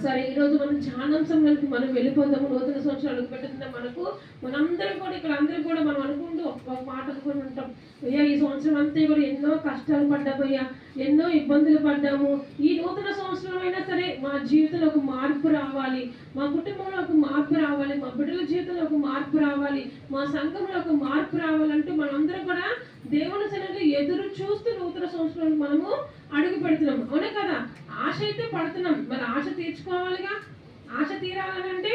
సరే, ఈరోజు మనం ధ్యానాంశంలోకి మనం వెళ్ళిపోతాము. నూతన సంవత్సరం అడుగు పెట్టుతున్న మనందరం కూడా ఇక్కడ అందరం కూడా మనం అనుకుంటూ ఒక మాట అనుకుని ఉంటాం, అయ్యా ఈ సంవత్సరం అంతా కూడా ఎన్నో కష్టాలు పడ్డామయ్యా, ఎన్నో ఇబ్బందులు పడ్డాము. ఈ నూతన సంవత్సరం అయినా సరే మా జీవితంలో ఒక మార్పు రావాలి, మా కుటుంబంలో ఒక మార్పు రావాలి, మా బిడ్డల జీవితంలో ఒక మార్పు రావాలి, మా సంఘంలో ఒక మార్పు రావాలంటూ మనందరం కూడా దేవుని సన్నిధిలో ఎదురు చూస్తూ నూతన సంవత్సరానికి మనము అడుగు పెడుతున్నాం. అవునా కదా? ఆశ అయితే పడుతున్నాం, మరి ఆశ తీర్చుకోవాలిగా. ఆశ తీరాలనంటే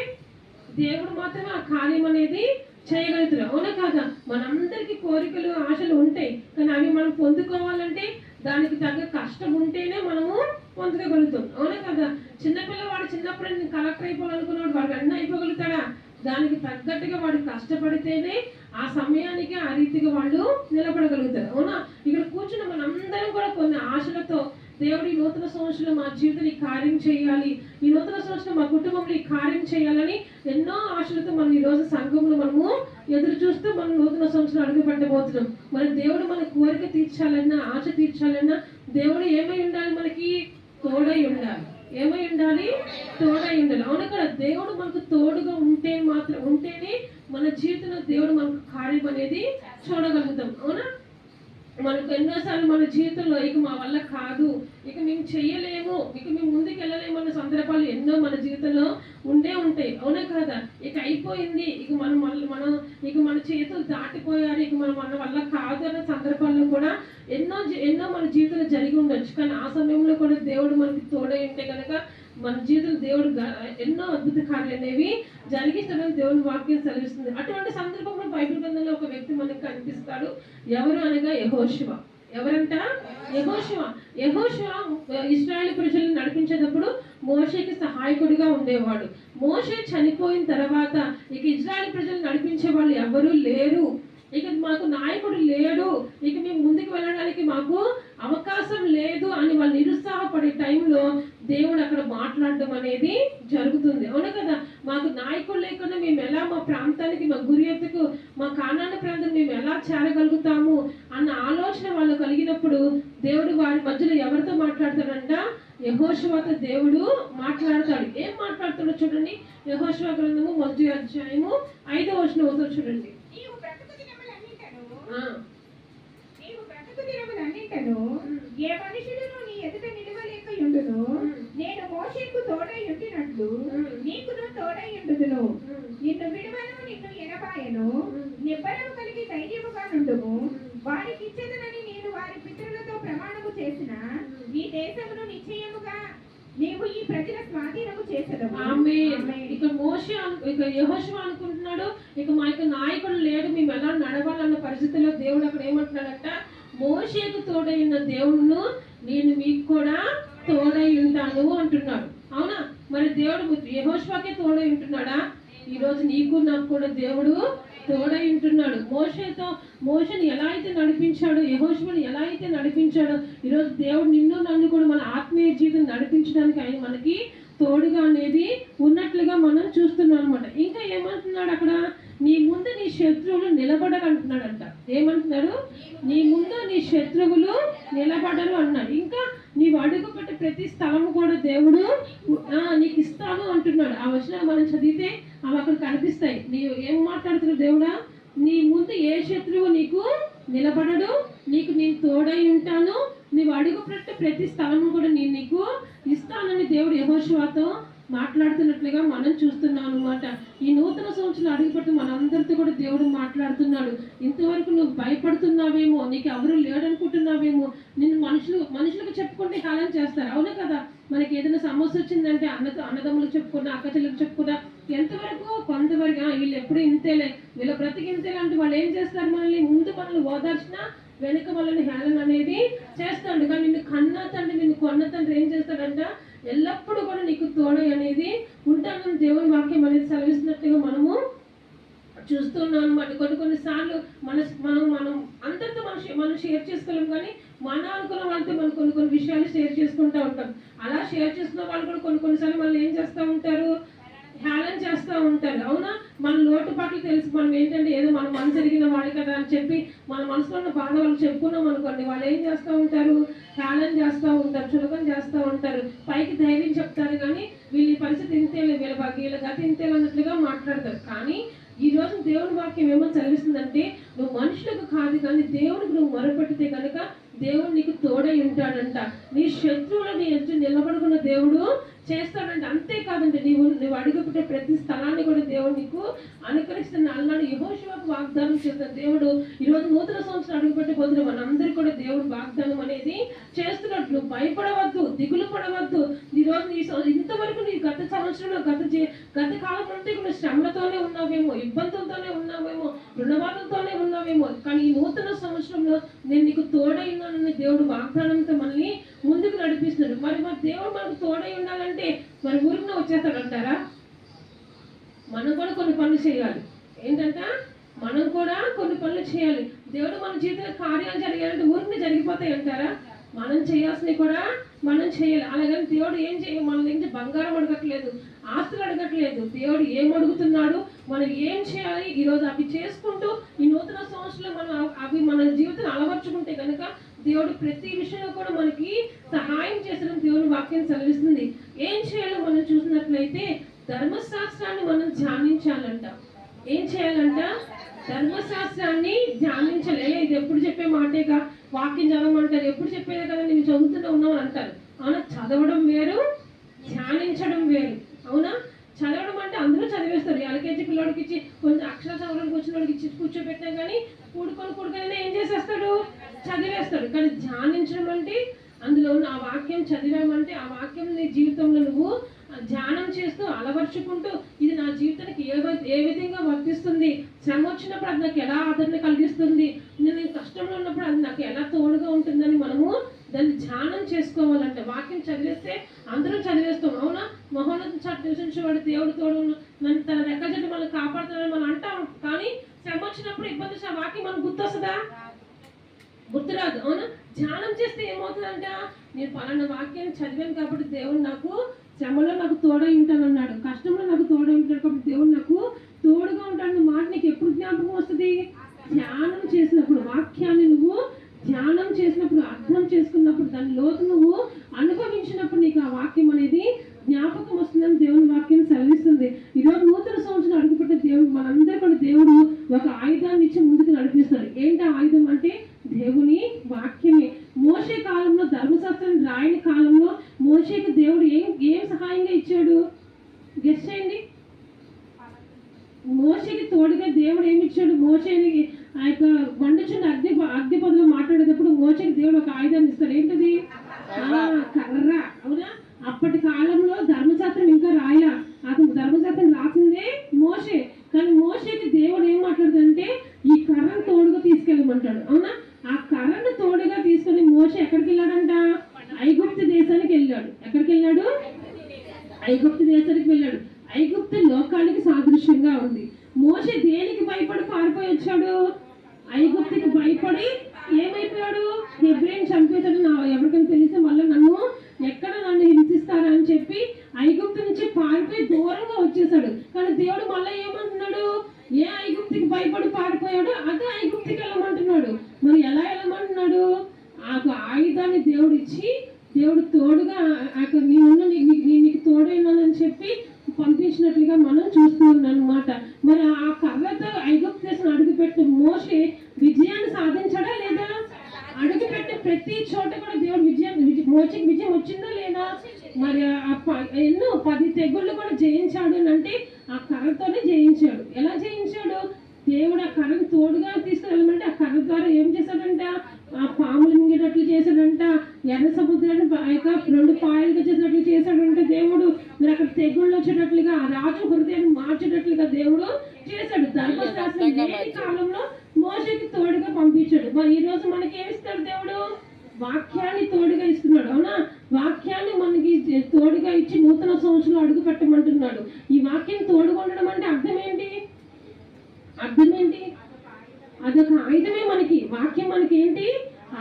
దేవుడు మాత్రమే ఆ కార్యం అనేది చేయగలుగుతారు. అవునా కాదా? మనందరికీ కోరికలు ఆశలు ఉంటాయి, కానీ అవి మనం పొందుకోవాలంటే దానికి తగ్గ కష్టం ఉంటేనే మనము పొందుకోగలుగుతాం. అవునా కదా? చిన్నపిల్లవాడు చిన్నప్పుడు నేను కలెక్టర్ అయిపోవాలనుకున్నాడు, వాడు వెంటనే అయిపోగలుగుతాడా? దానికి తగ్గట్టుగా వాడు కష్టపడితేనే ఆ సమయానికి ఆ రీతిగా వాళ్ళు నిలబడగలుగుతారు. అవునా? ఇక్కడ కూర్చున్న మనందరం కూడా కొన్ని ఆశలతో, దేవుడు ఈ నూతన సంవత్సరం మా జీవితంలో ఈ కార్యం చేయాలి, ఈ నూతన సంవత్సరం మా కుటుంబంలో ఈ కార్యం చేయాలని ఎన్నో ఆశలతో మనం ఈరోజు సంఘంలో మనము ఎదురు చూస్తూ మనం నూతన సంవత్సరం అడుగు పెట్టబోతున్నాం. మరి దేవుడు మన కోరిక తీర్చాలన్నా, ఆశ తీర్చాలన్నా దేవుడు ఏమై ఉండాలి? మనకి తోడై ఉండాలి. ఏమై ఉండాలి? తోడై ఉండాలి. అవును కదా? దేవుడు మనకు తోడుగా ఉంటేనే మన జీవితంలో దేవుడు మనకు కార్యం అనేది చూడగలుగుతాం. అవునా? మనకు ఎన్నోసార్లు మన జీవితంలో ఇక మా వల్ల కాదు, ఇక మేము చెయ్యలేము, ఇక మేము ముందుకు వెళ్ళలేము అన్న సందర్భాలు ఎన్నో మన జీవితంలో ఉండే ఉంటాయి. అవునా కదా? ఇక అయిపోయింది, ఇక మనం ఇక మన చేతులు దాటిపోయారు, ఇక మన వల్ల కాదు అన్న సందర్భాల్లో కూడా ఎన్నో మన జీవితంలో జరిగి ఉండొచ్చు. కానీ ఆ సమయంలో కూడా దేవుడు మనకి తోడై ఉంటే కనుక మన జీవితంలో దేవుడు ఎన్నో అద్భుత కార్యాలు అనేవి జరిగిస్తాడని దేవుని వాక్యం సెలవిస్తుంది. అటువంటి సందర్భంలో బైబిల్ గ్రంథంలో ఒక వ్యక్తి మనకు కనిపిస్తాడు. ఎవరు అనగా యెహోషువ. ఎవరంట? యెహోషువ. యెహోషువ ఇశ్రాయేలు ప్రజలను నడిపించేటప్పుడు మోషేకి సహాయకుడిగా ఉండేవాడు. మోషే చనిపోయిన తర్వాత ఇక ఇశ్రాయేలు ప్రజలు నడిపించే వాళ్ళు ఎవరూ లేరు, ఇక మాకు నాయకుడు లేడు, ఇక మేము ముందుకు వెళ్ళడానికి మాకు అవకాశం లేదు అని వాళ్ళు నిరుత్సాహపడే టైంలో దేవుడు అక్కడ మాట్లాడడం అనేది జరుగుతుంది. అవును కదా? మాకు నాయకుడు లేకుండా మేము ఎలా మా ప్రాంతానికి, మా గురి ఎత్తుకు, మా కానాను ప్రాంతం మేము ఎలా చేరగలుగుతాము అన్న ఆలోచన వాళ్ళు కలిగినప్పుడు దేవుడు వారి మధ్యలో ఎవరితో మాట్లాడతాడంట? యెహోషువతో దేవుడు మాట్లాడతాడు. ఏం మాట్లాడుతాడో చూడండి. యెహోషువ గ్రంథము 1వ అధ్యాయము 5వ వచనం చూడండి. ఏ మనుషులను నీ ఎదుట నిలవలేకయుండును, నేను మోషేకు తోడై ఉండినట్లు నీకును తోడై ఉండుదును. నిన్ను విడువను, నిన్ను ఎడబాయను. నిబ్బరము కలిగి ధైర్యముగా నుండుము. వారికి ఇచ్చేదనని నేను వారి పితరులతో ప్రమాణము చేసిన ఈ దేశమును నిశ్చయముగా నీవు ఈ ప్రజల స్వాధీనము చేసేదవు. ఆమేన్. ఇక యెహోషువ అనుకుంటున్నాడు, ఇక మా యొక్క నాయకుడు లేడు, మేము ఎలా నడవాలన్న పరిస్థితిలో దేవుడు అక్కడ ఏమంటున్నాడంట? మోషేకు తోడైన దేవుడును నేను మీకు కూడా తోడై ఉంటాను అంటున్నాడు. అవునా? మరి దేవుడు యెహోషువకే తోడై ఉంటున్నాడా? ఈరోజు నీకు నాకు కూడా దేవుడు తోడై ఉంటున్నాడు. మోషేని ఎలా అయితే నడిపించాడో, యెహోషువని ఎలా అయితే నడిపించాడో, ఈరోజు దేవుడు నిన్ను నన్ను కూడా మన ఆత్మీయ జీవితం నడిపించడానికి ఆయన మనకి తోడుగా అనేది ఉన్నట్లుగా మనం చూస్తున్నాం అనమాట. ఇంకా ఏమంటున్నాడు అక్కడ? నీ ముందు నీ శత్రువులు నిలబడరంటున్నాడంట. ఏమంటున్నాడు? నీ ముందు నీ శత్రువులు నిలబడరు అన్నాడు. ఇంకా నీవు అడుగు పెట్టే ప్రతి స్థలము కూడా దేవుడు నీకు ఇస్తాను అంటున్నాడు. ఆ వచనాలు మనం చదివితే అవి అక్కడ కనిపిస్తాయి. నీవు ఏం మాట్లాడుతున్నావు? దేవుడా, నీ ముందు ఏ శత్రువు నీకు నిలబడడు, నీకు నేను తోడై ఉంటాను, నీవు అడుగు పెట్టే ప్రతి స్థలము కూడా నేను నీకు ఇస్తానని దేవుడు యెహోషువతో మాట్లాడుతున్నట్లుగా మనం చూస్తున్నాం అనమాట. ఈ నూతన సంవత్సరం అడుగుపెట్టి మనందరితో కూడా దేవుడు మాట్లాడుతున్నాడు. ఇంతవరకు నువ్వు భయపడుతున్నావేమో, నీకు ఎవరు లేడనుకుంటున్నావేమో, నిన్ను మనుషులకు చెప్పుకుంటే హేళన చేస్తారు. అవునా కదా? మనకి ఏదైనా సమస్య వచ్చిందంటే అన్నదమ్ములకు చెప్పుకున్నా, అక్క చెల్లెలకు చెప్పుకున్నా, ఎంతవరకు కొంతవరకు వీళ్ళు ఎప్పుడు ఇంతేలే, వీళ్ళ బ్రతికి ఇంతేలే అంటే వాళ్ళు ఏం చేస్తారు? మనల్ని ఓదార్చినా వెనుక వాళ్ళని హేళన అనేది చేస్తాడు. కానీ నిన్ను కన్నా తండ్రి, నిన్ను కొన్న తండ్రి ఏం చేస్తాడంట? ఎల్లప్పుడూ కూడా నీకు తోడై అనేది ఉంటానని దేవుని వాక్యం అనేది సెలవిస్తున్నట్టుగా మనము చూస్తున్నాం అనమాట. కొన్నిసార్లు మనం అందరితో మనం షేర్ చేసుకోలేము, కానీ మన అనుకున్న వాళ్ళతో మనం కొన్ని విషయాలు షేర్ చేసుకుంటూ ఉంటాం. అలా షేర్ చేసుకున్న వాళ్ళు కూడా కొన్నిసార్లు మనం ఏం చేస్తూ ఉంటారు? హేళన చేస్తూ ఉంటారు. అవునా? మన లోటుపాట్లు తెలుసు, మనం ఏంటంటే ఏదో మన మనసు ఎరిగిన వాడు కదా అని చెప్పి మన మనసులో ఉన్న బాధ వాళ్ళు చెప్పుకున్నాం అనుకోండి, వాళ్ళు ఏం చేస్తూ ఉంటారు? హేళన చేస్తూ ఉంటారు, చులకన చేస్తూ ఉంటారు. పైకి ధైర్యం చెప్తారు కానీ వీళ్ళ పరిస్థితి ఇంతేలే, వీళ్ళ గతి ఇంతేలే అన్నట్లుగా మాట్లాడతారు. కానీ ఈ రోజు దేవుని వాక్యం ఏమో చదివిస్తుందంటే, నువ్వు మనుషులకు కాదు కానీ దేవునికి నువ్వు మొరపెట్టితే కనుక దేవుడు నీకు తోడై ఉంటాడంట. నీ శత్రువులను ఎదుటి నిలబడుకున్న దేవుడు చేస్తాడంటే. అంతేకాదండి, నువ్వు అడుగుపెట్టే ప్రతి స్థలాన్ని కూడా దేవుడు నీకు అనుకరిస్తున్న అన్నాడు. యెహోషువకు వాగ్దానం చేస్తున్న దేవుడు ఈరోజు నూతన సంవత్సరం అడుగుపెట్టబోతున్న మనందరూ కూడా దేవుడు వాగ్దానం అనేది చేస్తున్నట్లు. భయపడవద్దు, దిగులు పడవద్దు. ఈరోజు ఇంతవరకు నీ గత సంవత్సరంలో గత కాలం నుండి కూడా శ్రమలతోనే ఉన్నావేమో, ఇబ్బందులతోనే ఉన్నావేమో, రుణబాధలతోనే ఉన్నావేమో. కానీ ఈ నూతన సంవత్సరంలో నేను నీకు తోడైనానని దేవుడు వాగ్దానంతో మనల్ని ముందుకు నడిపిస్తున్నాడు. మరి దేవుడు మనకు తోడై ఉండాలంటే మరి ఊరికి వచ్చేస్తాడంటారా? మనం కూడా కొన్ని పనులు చేయాలి. ఏంటంట? మనం కూడా కొన్ని పనులు చేయాలి. దేవుడు మన జీవితంలో కార్యాలు జరిగాలంటే ఊరికి జరిగిపోతాయి అంటారా? మనం చేయాల్సినవి కూడా మనం చేయాలి. అలాగని దేవుడు ఏం చేయాలి? మన నుంచి బంగారం అడగట్లేదు, ఆస్తులు అడగట్లేదు. దేవుడు ఏం అడుగుతున్నాడు? మనం ఏం చేయాలి? ఈరోజు అవి చేసుకుంటూ ఈ నూతన సంవత్సరంలో మనం అవి మన జీవితాన్ని అలవర్చుకుంటే కనుక దేవుడు ప్రతి విషయంలో కూడా మనకి సహాయం చేసిన దేవుని వాక్యం సెలవిస్తుంది. ఏం చేయాలో మనం చూసినట్లయితే ధర్మశాస్త్రాన్ని మనం ధ్యానించాలంట. ఏం చేయాలంట? ధర్మశాస్త్రాన్ని ధ్యానించాలి. ఇది ఎప్పుడు చెప్పే మాటేగా, వాక్యం చదవమంటారు, ఎప్పుడు చెప్పేదే కదా నేను చదువుతూనే ఉన్నామని అంటారు. అవునా? చదవడం వేరు, ధ్యానించడం వేరు. అవునా? చదవడం అంటే అందరూ చదివేస్తారు. ఎల్కేజీ పిల్లడికి ఇచ్చి కొంచెం అక్షరాలు చదవడానికి వచ్చిన వాడికి ఇచ్చి కూర్చోబెట్టినా కానీ కూడుకొని ఏం చేసేస్తాడు? చదివేస్తాడు. కానీ ధ్యానించడం అంటే అందులో ఉన్న ఆ వాక్యం చదివామంటే ఆ వాక్యం నీ జీవితంలో నువ్వు ధ్యానం చేస్తూ అలవర్చుకుంటూ ఇది నా జీవితానికి ఏ విధంగా వర్తిస్తుంది, శ్రమ వచ్చినప్పుడు అది నాకు ఎలా ఆదరణ కలిగిస్తుంది, నేను కష్టంలో ఉన్నప్పుడు అది నాకు ఎలా తోడుగా ఉంటుందని మనము దాన్ని ధ్యానం చేసుకోవాలంటే. వాక్యం చదివేస్తే అందరూ చదివేస్తాం. అవునా? మహోన్నత నివసించేవాడు దేవుడు తోడు నన్ను తన రెక్క చెట్టు మనం కాపాడుతాడని మనం అంటాం. కానీ శ్రమ వచ్చినప్పుడు ఇబ్బంది ఆ వాక్యం మనకు గుర్తొస్తుందా? గుర్తురాదు. అవునా? ధ్యానం చేస్తే ఏమవుతుందంట? నేను పలానా వాక్యాన్ని చదివాను కాబట్టి దేవుడు నాకు శ్రమలో నాకు తోడై ఉంటానన్నాడు, కష్టంలో నాకు తోడై ఉంటాడు కాబట్టి దేవుడు నాకు తోడుగా ఉంటాడు మాట నీకు ఎప్పుడు జ్ఞాపకం వస్తుంది? ధ్యానం చేసినప్పుడు, వాక్యాన్ని నువ్వు ధ్యానం చేసినప్పుడు, అర్థం చేసుకున్నప్పుడు, దాని లోతు నువ్వు అనుభవించినప్పుడు నీకు ఆ వాక్యం అనేది జ్ఞాపకం వస్తుందని దేవుని వాక్యం సెలవిస్తుంది. ఈరోజు నూతన సంవత్సరం అడుగుపెట్టే దేవుడు మనందరూ కూడా దేవుడు ఒక ఆయుధాన్ని ఇచ్చి ముందుకు నడిపిస్తాడు. ఏంటి ఆయుధం అంటే? దేవుని వాక్యమే. మోషే కాలంలో, ధర్మశాస్త్రం రాయని కాలంలో మోషేకి దేవుడు ఏం సహాయంగా ఇచ్చాడు? గెస్ చేయండి. మోషేకి తోడుగా దేవుడు ఏమి ఇచ్చాడు? మోషేని ఆ యొక్క వండుచున్న అగ్ని పొదలో మాట్లాడేటప్పుడు మోషేకి దేవుడు ఒక ఆయుధాన్ని ఇస్తాడు. ఏంటది? కర్ర. అవునా? అప్పటి కాలంలో ధర్మశాస్త్రం ఇంకా రాయలా. అతను ధర్మశాస్త్రం రాసిందే మోషే. కానీ మోషేకి దేవుడు ఏం మాట్లాడుతుందంటే ఈ కర్రను తోడుగా తీసుకెళ్ళమంటాడు. అవునా? ఆ కర్రను తోడుగా తీసుకొని మోషే ఎక్కడికి వెళ్ళాడంట? ఐగుప్తు దేశానికి వెళ్ళాడు. ఎక్కడికి వెళ్ళాడు? ఐగుప్తు దేశానికి వెళ్ళాడు. ఐగుప్తు లోకానికి సాదృశ్యంగా ఉంది. మోషే దేనికి భయపడి పారిపోయి వచ్చాడు? ఐగుప్తుకి భయపడి ఏమైపోయాడు? హెబ్రోను చంపేశాడు. ఎవరికైనా తెలిస్తే మళ్ళీ నన్ను హింసిస్తారా అని చెప్పి ఐగుప్తు నుంచి పారిపోయి దూరంగా వచ్చేసాడు. కానీ దేవుడు మళ్ళీ ఏమంటున్నాడు? ఏ ఐగుప్తుకి భయపడి పారిపోయాడు అదే ఐగుప్తుకి వెళ్ళమంటున్నాడు. మరి ఎలా వెళ్ళమంటున్నాడు? ఆ ఆయుధాన్ని దేవుడు ఇచ్చి, దేవుడు తోడుగా నీకు తోడైనానని చెప్పి పంపించినట్లుగా మనం చూస్తూ ఉన్నాం అన్నమాట. మరి ఆ కర్రతో ఐగుప్తు దేశం అడుగుపెట్టిన మోషే విజయాన్ని సాధించాడా లేదా? అడుగుపెట్టిన ప్రతి చోట కూడా దేవుడు మోషేకి విజయం వచ్చిందా లేదా? మరి ఎన్నో 10 తెగుళ్ళు కూడా జయించాడు అని అంటే ఆ కర్రతోనే జయించాడు. ఎలా జయించాడు? దేవుడు ఆ కర్రను తోడుగా తీసుకెళ్ళమంటే ఆ కర్ర ద్వారా ఏం చేశాడంట? ఆ పాములు మింగేటట్లు చేశాడంట. ఎర్ర సముద్రాన్ని 2 పాయలుగా చేసినట్లు చేశాడంట దేవుడు. మరి అక్కడ తెగుళ్ళు వచ్చేటట్లుగా ఆ రాజు హృదయాన్ని మార్చేటట్లుగా దేవుడు చేశాడు. ధర్మశాస్త్రం లేని కాలంలో మోషేకి తోడుగా పంపించాడు. మరి ఈ రోజు మనకి ఏమిస్తాడు దేవుడు? వాక్యాన్ని తోడుగా ఇస్తున్నాడు. అవునా? వాక్యాన్ని మనకి తోడుగా ఇచ్చి నూతన సంవత్సరంలో అడుగు పెట్టమంటున్నాడు. ఈ వాక్యం తోడుగా ఉండడం అంటే అర్థం ఏంటి? అదొక ఆయుధమే మనకి. వాక్యం మనకి ఏంటి?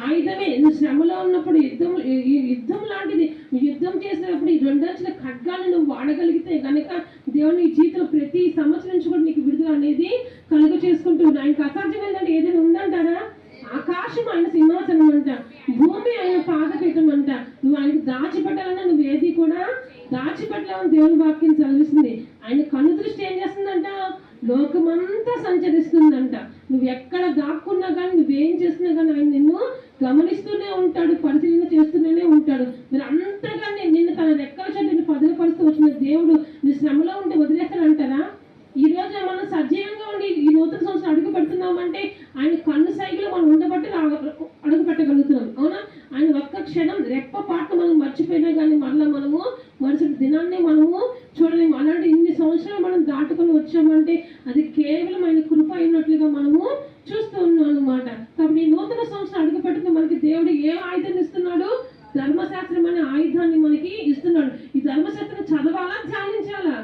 ఆయుధమే. నువ్వు శ్రమలో ఉన్నప్పుడు యుద్ధం లాంటిది. యుద్ధం చేసేటప్పుడు ఈ 2 అంచుల ఖడ్గాన్ని నువ్వు వాడగలిగితే కనుక దేవుని నీ జీవితంలో ప్రతి సమస్య నుంచి కూడా నీకు విడుదల అనేది కలుగు చేసుకుంటూ ఆయనకు అసాధ్యం ఏంటంటే ఏదైనా ఉందంటారా? ఆకాశం ఆయన సింహాసనం అంట, భూమి ఆయన పాదపీఠం అంట. నువ్వు ఆయనకు దాచిపెట్టాలన్నా నువ్వు ఏది కూడా దాచిపెట్టలేమని దేవుని వాక్యం చదివిస్తుంది. ఆయన కన్ను దృష్టి ఏం చేస్తుందంట? లోకమంతా సంచరిస్తుందంట. నువ్వు ఎక్కడ దాక్కున్నా కానీ నువ్వేం చేస్తున్నా కానీ ఆయన నిన్ను గమనిస్తూనే ఉంటాడు, పరిశీలన చేస్తూనే ఉంటాడు. మరి అంతగా నిన్ను తన రెక్కల చెట్టుని పదులపరుస్తూ వచ్చిన దేవుడు నీ శ్రమలో ఉంటే వదిలేస్తాడంటారా? ఈ రోజు మనం సజీవంగా ఉండి ఈ నూతన సంవత్సరం అడుగు పెడుతున్నామంటే ఆయన కన్ను సైకిల్ మనం ఉండబట్టి అడుగు పెట్టగలుగుతున్నాం. అవునా? ఆయన ఒక్క క్షణం రెప్ప పాట మనం మర్చిపోయినా కానీ మళ్ళీ మనము మరుసటి దినాన్ని మనము చూడలేము. అలాంటి ఇన్ని సంవత్సరాలు మనం దాటుకొని వచ్చామంటే అది కేవలం ఆయన కృప అయినట్లుగా మనము చూస్తూ ఉన్నాం అనమాట. కాబట్టి ఈ నూతన సంవత్సరం అడుగు పెట్టుకుని మనకి దేవుడు ఏ ఆయుధాన్ని ఇస్తున్నాడు? ధర్మశాస్త్రం అనే ఆయుధాన్ని మనకి ఇస్తున్నాడు. ఈ ధర్మశాస్త్రం చదవాలా, ధ్యానించాలా?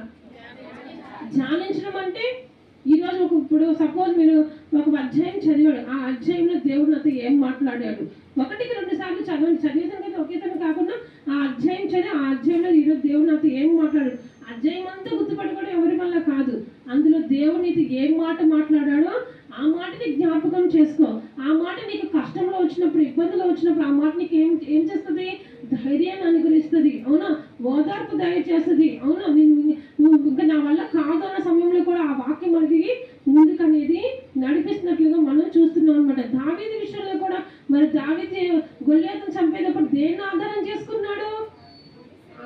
ధ్యానించడం అంటే ఈరోజు ఇప్పుడు సపోజ్ మీరు ఒక అధ్యాయం చదివాడు, ఆ అధ్యాయంలో దేవుడు నాతో ఏం మాట్లాడాడు, 1-2 సార్లు చదివేసాను కదా, ఒకేసారి కాకుండా ఆ అధ్యాయం చదివి ఆ అధ్యాయంలో ఈరోజు దేవుడు నాతో ఏం మాట్లాడాడు, అధ్యాయం అంతా గుర్తుపట్టుకోవడం ఎవరి వల్ల కాదు. అందులో దేవుడు నీతో ఏం మాట మాట్లాడాడో ఆ మాటని జ్ఞాపకం చేసుకో. ఆ మాట నీకు కష్టంలో వచ్చినప్పుడు, ఇబ్బందులు వచ్చినప్పుడు ఆ మాట నీకు ఏం చేస్తుంది? ధైర్యాన్ని అనుగ్రహిస్తుంది. అవునా? ఓదార్పు దయచేస్తుంది. అవునా? నువ్వు ఇంకా నా వల్ల కాదు అన్న సమయంలో కూడా ఆ వాక్యం మనకి ముందుకు అనేది నడిపిస్తున్నట్లుగా మనం చూస్తున్నాం అనమాట. దావీదు విషయంలో కూడా మరి దావీదు గొల్లియాతును చంపేటప్పుడు దేన్ని ఆధారం చేసుకున్నాడు?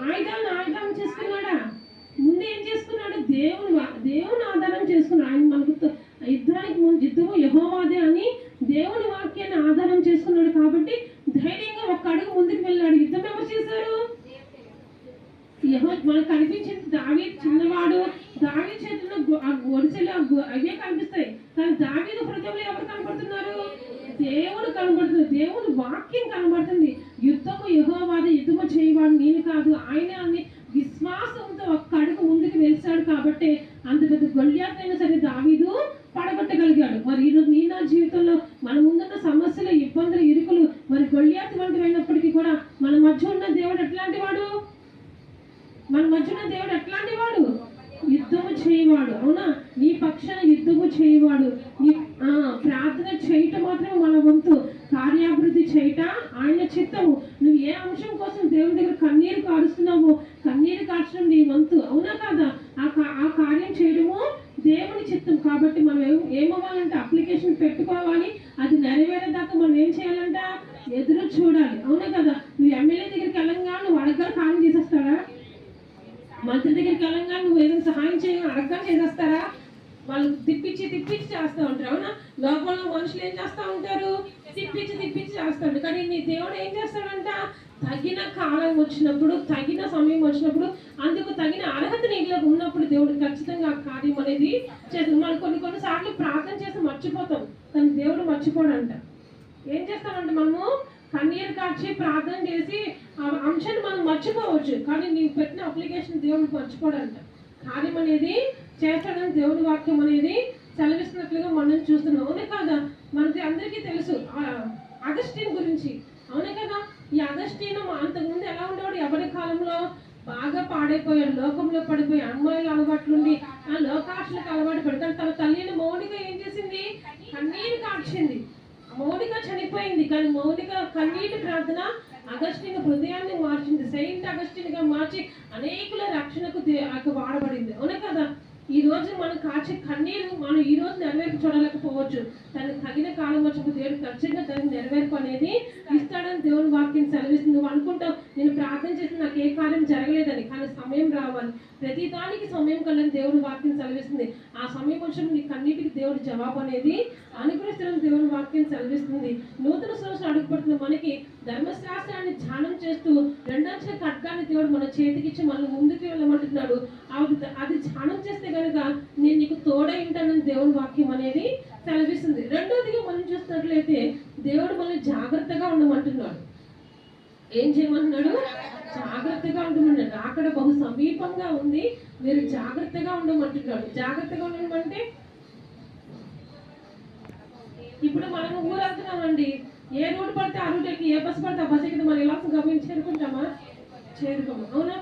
ఆయుధాలను చేసుకున్నాడా? ముందు ఏం చేసుకున్నాడు? దేవుని ఆధారం చేసుకున్నాడు. ఆయన మనకు యుద్ధానికి ముందు యుద్ధము యెహోవాదే అని దేవుని వాక్యాన్ని ఆధారం చేసుకున్నాడు. కాబట్టి ధైర్యంగా ఒక్క అడుగు ముందుకు వెళ్ళాడు. యుద్ధం ఎవరు చేశారు? మనకు కనిపించింది దావీదు చిన్నవాడు, దావీదు చేతుల్లో ఒడిసెలు అవే కనిపిస్తాయి. కానీ దావీదు హృదయంలో ఎవరు కనబడుతున్నారు? దేవుడు కనబడుతుంది, దేవుని వాక్యం కనబడుతుంది. యుద్ధము యెహోవాదే, యుద్ధము చేయవాడు నేను కాదు ఆయన అని విశ్వాసంతో ఒక్క అడుగు ముందుకు వెళ్తాడు. కాబట్టి అంత పెద్ద గొల్లియాత్ అయినా సరే దావీదు పడగొట్టగలిగాడు. మరి ఈరోజు నీ నా జీవితంలో మన ముందున్న సమస్యలు, ఇబ్బందులు, ఇరుకులు మరి గొల్లియాత్ వంటివి అయినప్పటికీ కూడా మన మధ్య ఉన్న దేవుడు ఎట్లాంటి వాడు? మన మధ్య ఉన్న దేవుడు ఎట్లాంటి వాడు? యుద్ధము చేయవాడు. అవునా? నీ పక్షాన యుద్ధము చేయవాడు. నీ ప్రార్థన చేయటం మాత్రమే మన వంతు, కార్యాభివృద్ధి చేయట ఆయన చిత్తము. నువ్వు ఏ అంశం కోసం దేవుని దగ్గర కన్నీరు కారుస్తున్నావో కన్నీరు కార్చడం నీ వంతు. అవునా కాదా? ఆ కార్యం చేయడము దేవుని చిత్తం. కాబట్టి మనం ఏమవ్వాలంటే అప్లికేషన్ పెట్టుకోవాలి. అది నెరవేరేదాకా మనం ఏం చేయాలంట? ఎదురు చూడాలి. అవునా కదా? నువ్వు ఎమ్మెల్యే దగ్గరికి వెళ్ళంగా నువ్వు అడగగా కార్యం చేసేస్తాడా? మంత్రి దగ్గరికి వెళ్ళంగా నువ్వు ఏదైనా సహాయం చేయగా అడగగా చేసేస్తారా? వాళ్ళు తిప్పించి చేస్తూ ఉంటారు. అవునా? లోపల మనుషులు ఏం చేస్తూ ఉంటారు? తిప్పించి చేస్తాడు. కానీ నీ దేవుడు ఏం చేస్తాడంట? తగిన కాలం వచ్చినప్పుడు, తగిన సమయం వచ్చినప్పుడు, అందుకు తగిన అర్హత నీలో ఉన్నప్పుడు దేవుడు ఖచ్చితంగా ఆ కార్యం అనేది చేస్తాడు. మనం కొన్నిసార్లు ప్రార్థన చేసి మర్చిపోతాం, కానీ దేవుడు మర్చిపోడంట. ఏం చేస్తామంటే మనము కన్నీరు కార్చి ప్రార్థన చేసి ఆ అంశాన్ని మనం మర్చిపోవచ్చు, కానీ నీవు పెట్టిన అప్లికేషన్ దేవుడు మర్చిపోడంట. కార్యం అనేది చేస్తాడని దేవుడి వాక్యం అనేది సెలవిస్తున్నట్లుగా మనం చూస్తున్నాం. అవునే కాదా? మనకి అందరికీ తెలుసు అగస్టిన్ గురించి. అవునే కదా? ఈ అగస్టిన్ అంతకుముందు ఎలా ఉండేవాడు? ఎవరి కాలంలో బాగా పాడైపోయాడు, లోకంలో పడిపోయి అమ్మాయిల అలవాట్లుండి ఆ లోకాశలకు అలవాటు పడతాడు. తన తల్లిని మౌనిక ఏం చేసింది? కన్నీరు కార్చింది. మౌనిక చనిపోయింది, కానీ మౌనిక కన్నీటి ప్రార్థన అగస్టిన్ హృదయాన్ని మార్చింది. సెయింట్ అగస్టిన్ గా మార్చి అనేకుల రక్షణకు వాడబడింది. అవునే కదా? ఈ రోజు మనం కాచే కన్నీరు మనం ఈ రోజు నెరవేర్పు చూడలేకపోవచ్చు, దానికి తగిన కాలం వచ్చినప్పుడు దేవుడు ఖచ్చితంగా దానికి నెరవేర్పు అనేది ఇస్తాడని దేవుని వాక్యం సెలవిస్తుంది. నువ్వు అనుకుంటావు నేను ప్రార్థన చేసి నాకు ఏ కార్యం జరగలేదని, కానీ సమయం రావాలి. ప్రతి దానికి సమయం కలని దేవుని వాక్యం సెలవిస్తుంది. ఆ సమయం వచ్చినప్పుడు నీ కన్నీటికి దేవుడు జవాబు అనేది అనుగ్రహిస్తున్న దేవుని వాక్యం సెలవిస్తుంది. నూతన సంవత్సరం అడుగుపడుతున్న మనకి ధర్మశాస్త్రాన్ని ధ్యానం చేస్తూ రెండంచెల ఖడ్గాన్ని దేవుడు మన చేతికిచ్చి మనల్ని ముందుకు వెళ్ళమంటున్నాడు. అది ధ్యానం చేస్తే కనుక నేను నీకు తోడై ఉంటానని దేవుని వాక్యం అనేది సెలవిస్తుంది. రెండోదిగా మనం చూసినట్లయితే దేవుడు మనల్ని జాగ్రత్తగా ఉండమంటున్నాడు. ఏం చేయమంటున్నాడు? జాగ్రత్తగా ఉండమన్నాడు. అక్కడ బహు సమీపంగా ఉంది, మీరు జాగ్రత్తగా ఉండమంటున్నాడు. జాగ్రత్తగా ఉండమంటే ఇప్పుడు మనం ఊరు వెళ్తున్నామండి, ఏ రూట్ పడితే ఆ రూట్ ఎక్కి, ఏ బస్సు పడితే ఆ బస్సు ఎక్కితే మనం ఎలా గమనించి చేరుకుంటామా? చేరుకోము. అవునా?